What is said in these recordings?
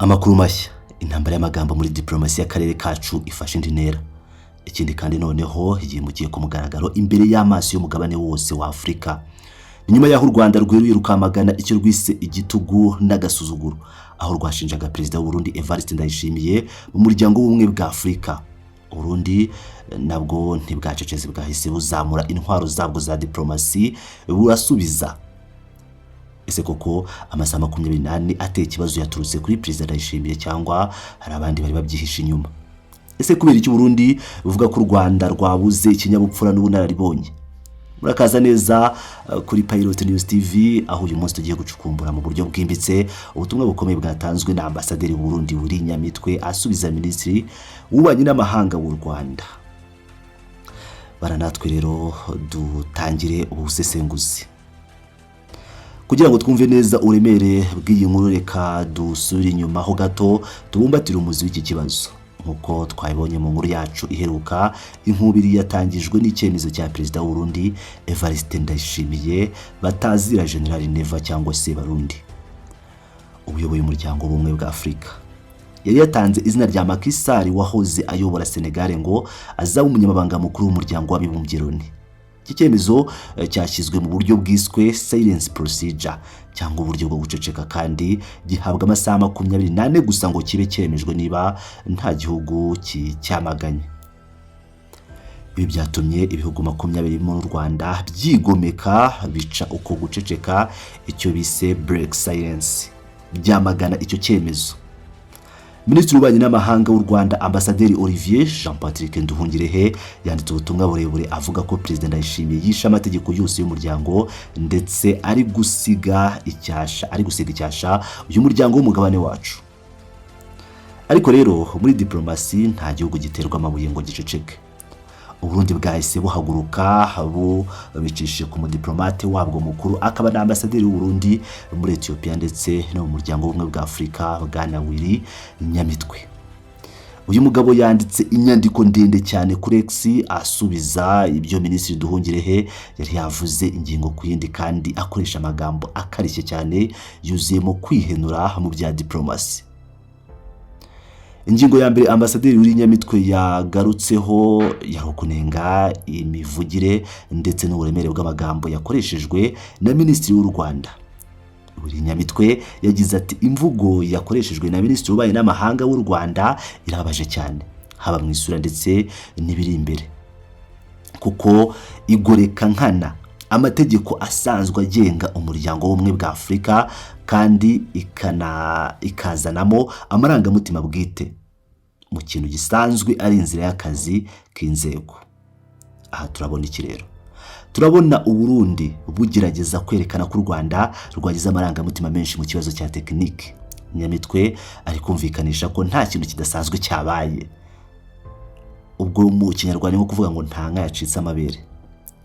Amakuru mashya, intambara y'amagambo muri diplomasi y'akarere kacu ifashe indi ntera. Ikindi kandi noneho yimukiye ku mugaragaro imbere y'amaso y'umugabane wose wa Afrika. Nyuma y'aho u Rwanda rweruye rukamagana icyo rwise igitugu n'agasuzuguro, aho rwashinjaga Perezida w'u Burundi Evariste Ndayishimiye mu muryango w'ubumwe bwa Afrika. Urundi nabwo ntibwaceceze bwahise buzamura intwaro zabwo za diplomasi burasubiza. Ese koko amasaha 24 ateye ikibazo yaturutse kuri Perezida Ndayishimiye cyangwa hari abandi bari babyihisha inyuma? Ese kubera iki Burundi buvuga ko u Rwanda rwabuze ikinyabupfura n'ubunararibonye? Murakaza neza kuri Pilot News TV, aho uyu munsi tugiye gucukumbura mu buryo bwimbitse ubutumwa bukomeye bwatanzwe na ambasaderi w'u Burundi Willy Nyamitwe asubiza Minisitiri w'Ububanyi n'Amahanga w'u Rwanda. Baranatwe rero dutangire ubusesenguzi. Kugira ngo twumve neza uremere bw'iyi nkuru, reka dusubire inyuma ho gato tubumbatire umuzi w'iki kibazo. Nkuko twabibonye mu nkuru yacu iheruka, inkubiri yatangijwe n'icyemezo cya Perezida w'u Burundi Evariste Ndayishimiye batazira General Neva cyangwa se Barundi. Ubuyoboye umuryango w'ubumwe bwa Afrika yari yatanze izina rya Macky Sall wahoze ayobora Senegal ngo azaba umunyamabanga mukuru w'umuryango w'abibumbye Loni. Iki cyemezo cyashyizwe mu buryo bwiswe silence procedure cyangwa uburyo bwo guceceka, kandi gihabwa amasaha 24 gusa ngo kibe cyemejwe niba nta gihugu cyamaganye. Ibi byatumye ibihugu 20 mu Rwanda byigomeka bica uko guceceka, icyo bise break silence, byamagana icyo cyemezo. Minisitiri w'Ububanyi n'Amahanga w'u Rwanda Ambasaderi Olivier Jean Patrick Nduhungirehe yanditse ubutumwa burebure avuga ko Perezida Ndayishimiye yishe amategeko yose y'umuryango ndetse ari gusiga icyasha uyu muryango w'umugabane wacu. Ariko rero muri diplomasi nta gihugu giterwa amabuye ngo giceceke. Uburundi bwahise buhaguruka bicishije ku mudiplomate wabwo mukuru akaba na ambasaderi w'u Burundi muri Ethiopia ndetse no mu muryango w'ubumwe bwa Afrika, Bwana Willy Nyamitwe. Uyu mugabo yanditse inyandiko ndende cyane kuri X asubiza ibyo Minisitiri Nduhungirehe yari yavuze ingingo ku yindi, kandi akoresha amagambo akarishye cyane yuzuyemo kwihenura mu bya diplomasi. Ingingo ya mbere ambasaderi Willy Nyamitwe yagarutseho yari kunenga imivugire ndetse n'uburemere bw'amagambo yakoreshejwe na Minisitiri w'u Rwanda. Willy Nyamitwe yagize ati imvugo yakoreshejwe na Minisitiri w'Ububanyi n'Amahanga w'u Rwanda irabaje cyane, haba mu isura ndetse n'ibiri imbere, kuko igoreka nkana amategeko asanzwe agenga umuryango w'ubumwe bwa Afrika, kandi ikazanamo amarangamutima bwite mu kintu gisanzwe ari inzira y'akazi k'inzego. Aha turabona iki rero? Turabona u Burundi bugerageza kwerekana ko u Rwanda rwagize amarangamutima menshi mu kibazo cya tekinike. Nyamitwe ari kumvikanisha ko nta kintu kidasanzwe cyabaye. Ubwo mu Kinyarwanda nko kuvuga ngo nta nka yacitse amabere.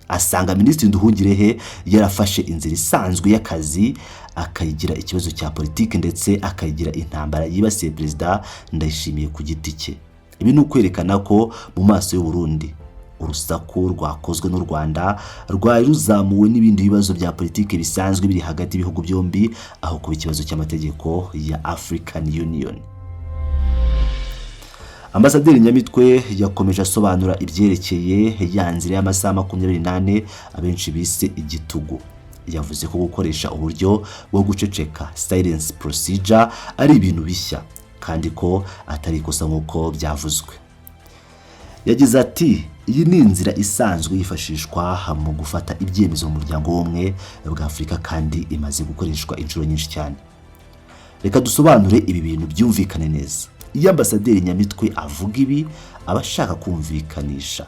Asanga Minisitiri Nduhungirehe yarafashe inzira isanzwe y'akazi akayigira ikibazo cya politiki ndetse akayigira intambara yibasiye Perezida Ndayishimiye ku giti cye. Ibi ni ukwerekana ko mu maso y'u Burundi urusaku rwakozwe n'u Rwanda rwari ruzamuwe n'ibindi bibazo bya politiki bisanzwe biri hagati y'ibihugu byombi, aho kuba ikibazo cy'amategeko ya African Union. Ambasaderi Nyamitwe yakomeje asobanura ibyerekeye ya nzira y'amasaha 24 abenshi bise igitugu. Yavuze ko gukoresha uburyo bwo guceceka silence procedure ari ibintu bishya, kandi ko atari ikosa nk'uko byavuzwe. Yagize ati iyi ni inzira isanzwe yifashishwa mu gufata ibyemezo mu muryango w'ubumwe bwa Afrika, kandi imaze gukoreshwa inshuro nyinshi cyane. Reka dusobanure ibi bintu byumvikane neza. Iyo ambasaderi Nyamitwe avuga ibi aba ashaka kumvikanisha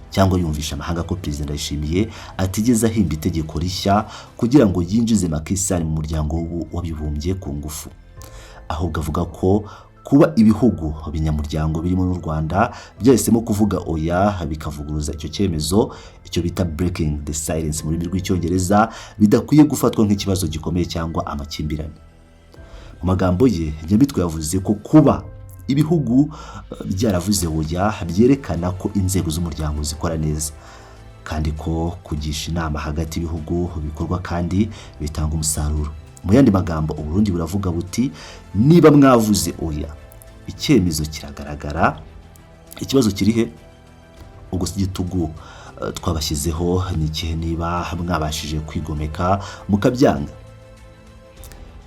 cyangwa yumvisha amahanga ko Perezida Ndayishimiye atigeze ahimba itegeko rishya kugira ngo yinjize Macky Sall mu muryango w'abibumbye ku ngufu, ahubwo avuga ko kuba ibihugu binyamuryango birimo n'u Rwanda byahisemo kuvuga oya bikavuguruza icyo cyemezo, icyo bita breaking the silence mu rurimi rw'Icyongereza, bidakwiye gufatwa nk'ikibazo gikomeye cyangwa amakimbirane. Mu magambo ye, Nyamitwe yavuze ko kuba ibihugu byaravuze oya byerekana ko inzego z'umuryango zikora neza, kandi ko kugisha inama hagati y'ibihugu bikorwa kandi bitanga umusaruro. Mu yandi magambo Uburundi buravuga buti niba mwavuze oya icyemezo kiragaragara, ikibazo kirihe? Ubwo si igitugu twabashyizeho ni ikihe niba mwabashije kwigomeka mukabyanga?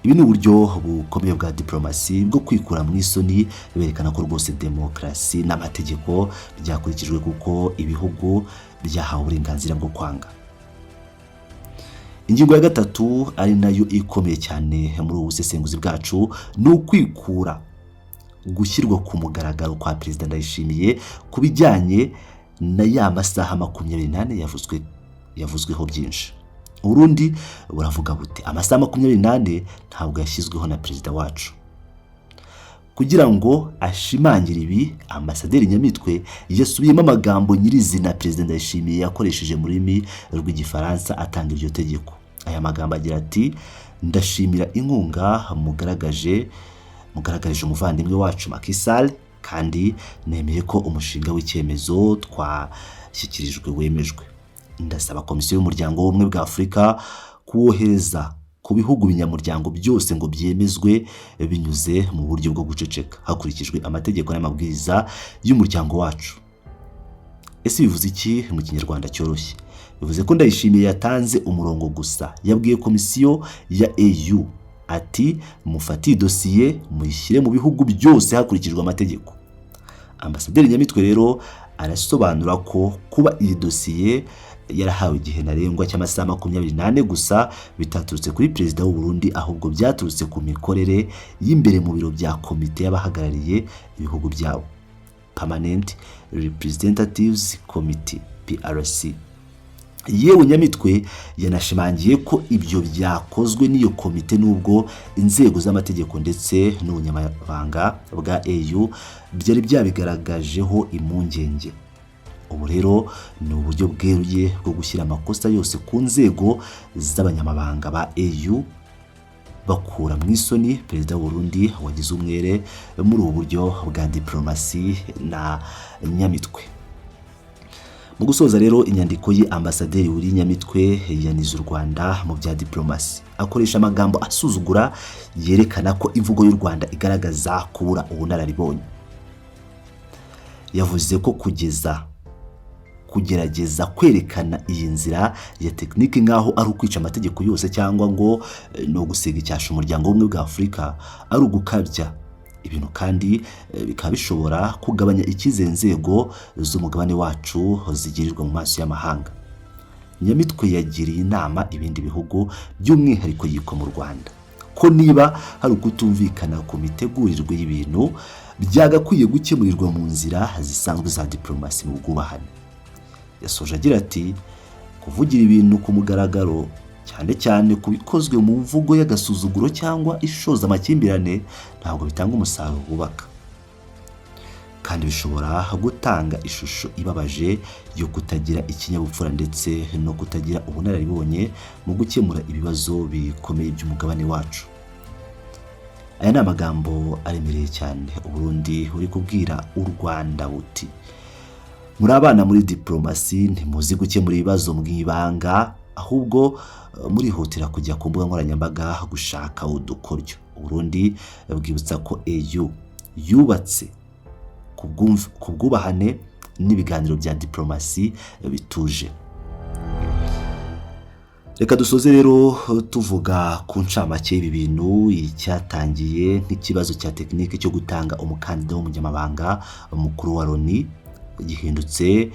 Ibi ni uburyo bukomeye bwa diplomasi bwo kwikura mu isoni, berekana ko rwose demokarasi n'amategeko byakurikijwe kuko ibihugu byahawe uburenganzira bwo kwanga. Ingingo ya gatatu ari nayo ikomeye cyane muri ubu busesenguzi bwacu ni ukwikura gushyirwa ku mugaragaro kwa Perezida Ndayishimiye ku bijyanye na ya masaha 28 yavuzweho byinshi. Uburundi buravuga buti amasaha 28 ntabwo yashyizweho na perezida wacu. Kugira ngo ashimangire ibi, Ambasaderi Nyamitwe yasubiyemo amagambo nyirizina Perezida Ndayishimiye yakoresheje mu rurimi rw'igifaransa atanga iryo tegeko. Aya magambo agira ati: ndashimira inkunga mugaragarije umuvandimwe wacu Macky Sall, kandi nemeye ko umushinga w'icyemezo twashyikirijwe wemejwe. Ndasaba komisiyo y'umuryango w'ubumwe bwa Afurika kuwohereza ku bihugu binyamuryango byose ngo byemezwe binyuze mu buryo bwo guceceka hakurikijwe amategeko n'amabwiriza y'umuryango wacu. Ese bivuze iki mu kinyarwanda cyoroshye? Bivuze ko Ndayishimiye yatanze umurongo gusa, yabwiye komisiyo ya AU ati mufati dosiye muyishyire mu bihugu byose hakurikijwe amategeko. Ambasaderi Nyamitwe rero arasobanura ko kuba iyi dosiye yarahawe igihe ntarengwa cy'amasaha 28 gusa bitaturutse kuri perezida w'u Burundi, ahubwo byaturutse ku mikorere y'imbere mu biro bya komite y'abahagarariye ibihugu byabo, Permanent Representatives Committee PRC. Yewe Nyamitwe yanashimangiye ko ibyo byakozwe n'iyo komite nubwo inzego z'amategeko ndetse n'ubunyamabanga bwa AU byari byabigaragajeho impungenge. Ubu rero ni uburyo bweruye bwo gushyira amakosa yose ku nzego z'abanyamabanga ba AU, bakura mu isoni perezida w'u Burundi wagize umwere muri ubu buryo bwa diplomasi na Nyamitwe. Mu gusoza rero inyandiko ye, Ambasaderi Uri Nyamitwe yanize u Rwanda mu bya diplomasi, akoresha amagambo asuzugura yerekana ko imvugo y'u Rwanda igaragaza kubura ubunararibonye. Yavuze ko kugerageza kwerekana iyi nzira ya tekinike nk'aho ari ukwica amategeko yose cyangwa ngo no gusiga icyasha umuryango w'ubumwe bwa Afurika ari ugukabya ibintu, kandi bikaba bishobora kugabanya icyizere inzego z'umugabane wacu zigirirwa mu maso y'amahanga. Nyamitwe yagiriye inama ibindi bihugu by'umwihariko yiko mu Rwanda ko niba hari ukutumvikana ku mitegurirwe y'ibintu byagakwiye gukemurirwa mu nzira zisanzwe za diplomasi mu bwubahane. Yasoje agira ati kuvugira ibintu ku mugaragaro, cyane cyane kubikozwe mu mvugo y'agasuzuguro cyangwa ishoza amakimbirane, ntabwo bitanga umusaruro wubaka, kandi bishobora gutanga ishusho ibabaje yo kutagira ikinyabupfura ndetse no kutagira ubunararibonye mu gukemura ibibazo bikomeye by'umugabane wacu. Aya ni amagambo aremereye cyane Uburundi uri kubwira u Rwanda buti muri abana muri diplomasi ntimuzi gukemura ibibazo mwibanga, ahubwo murihutira kujya ku mbuga nkoranyambaga gushaka udukoryo. Uburundi bwibutsa ko AU yubatse ku bwubahane n'ibiganiro bya diplomasi bituje. Reka dusoze rero tuvuga ku ncamake y'ibi bintu. Icyatangiye nk'ikibazo cya tekinike cyo gutanga umukandida w'umunyamabanga mukuru wa Loni gihindutse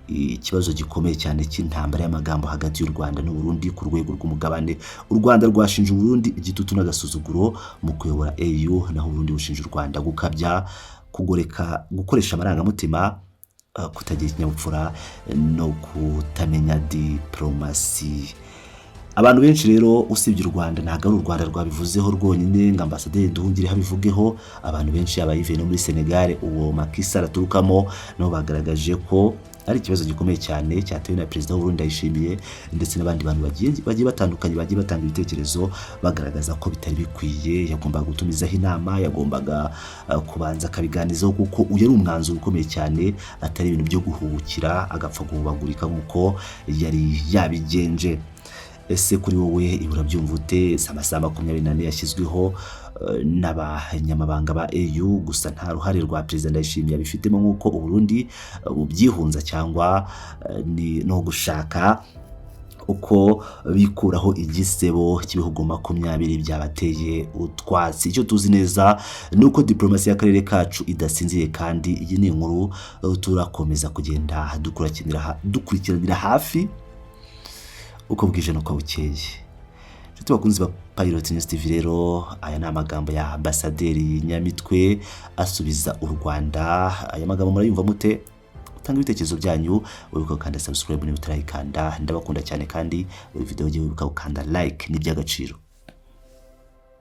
ikibazo gikomeye cyane cy'intambara y'amagambo hagati y'u Rwanda n'u Burundi ku rwego rw'umugabane. U Rwanda rwashinje u Burundi igitutu n'agasuzuguro mu kuyobora AU, naho u Burundi bushinja u Rwanda gukabya, gukoresha amarangamutima, kutagira ikinyabupfura no kutamenya diplomasi. Abantu benshi rero usibye u Rwanda, ntago ari u Rwanda rwabivuzeho rwonyine ngo Ambasaderi Nduhungire habivugeho. Abantu benshi abayivuye no muri Senegal uwo Macky Sall aturukamo nabo bagaragaje ko ari ikibazo gikomeye cyane cyatewe na perezida w'u Burundi Ndayishimiye, ndetse n'abandi bantu bagiye batandukanye bagiye batanga ibitekerezo bagaragaza ko bitari bikwiye. Yagombaga gutumizaho inama, yagombaga kubanza akabiganizaho kuko uyu ari umwanzuro ukomeye cyane, atari ibintu byo guhubukira agapfa guhubagurika nk'uko yari yabigenje. ese kuri wowe ibura byumva ute? Amasaha 24 yashyizweho n'abanyamabanga ba EU, gusa nta ruhare rwa Perezida Ndayishimiye abifitemo nk'uko Uburundi bubyihunza, cyangwa ni no gushaka uko bikuraho igisebo cy'ibihugu 20 byabateye utwatsi. Icyo tuzi neza nuko diplomasi y'akarere kacu idasinziye, kandi iyi ni inkuru turakomeza kugenda dukurikiranira hafi uko bwije nuko bukeye. Nshuti bakunzi ba Pilot News TV, rero aya ni amagambo ya Ambasaderi Nyamitwe asubiza u Rwanda. Aya magambo murayumva mute? Tanga ibitekerezo byanyu, wibuka gukanda subscribe niba utarayikanda. Ndabakunda cyane, kandi buri video ugiye wibuka gukanda like, ni by'agaciro.